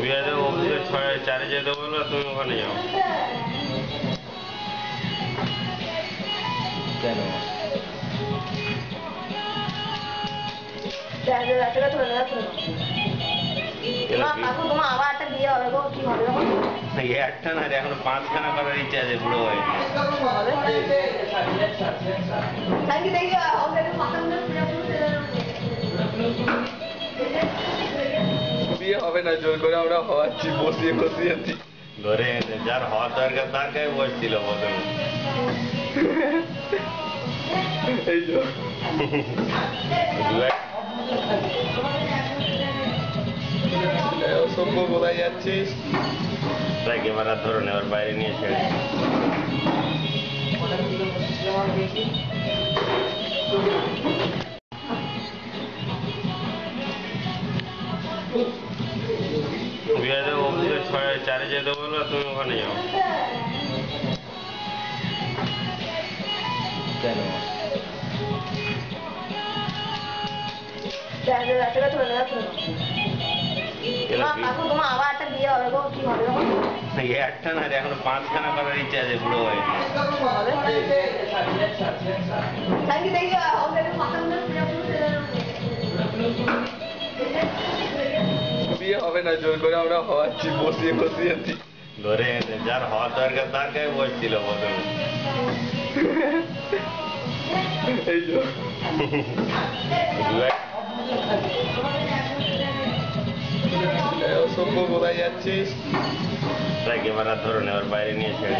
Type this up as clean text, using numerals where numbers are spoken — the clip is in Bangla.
বিহারে ওকে 4-এ যেতে বললো, তুমি ওখানে যাও। কেন? একটা না রে, এখনো 5খানা করার ইচ্ছা আছে বুড়ো ভাই। বিয়ে হবে না, জোর করে আমরা হওয়াচ্ছি, বসিয়ে বসিয়েছি। ধরে যার হওয়ার দরকার তার গায়ে বসছিল প্রথমে। এই যে সভ্য কোথায় যাচ্ছিস? তাই ক্যামেরা ধরো না, এবার বাইরে নিয়ে ছেড়ে। বিহারে ওকে 4-এ যেতে বললো, তুমি ওখানে যাও। কেন? একটা না রে, এখনো 5খানা করার ইচ্ছা আছে বুড়ো ভাই। বিয়ে হবে না, জোর করে আমরা হওয়াচ্ছি, বসিয়ে বসিয়েছি। ধরে যার হওয়ার দরকার তার গায়ে বসছিল প্রথমে। এই যে সভ্য কোথায় যাচ্ছিস? তাই ক্যামেরা ধরো না, এবার বাইরে নিয়ে ছেড়ে।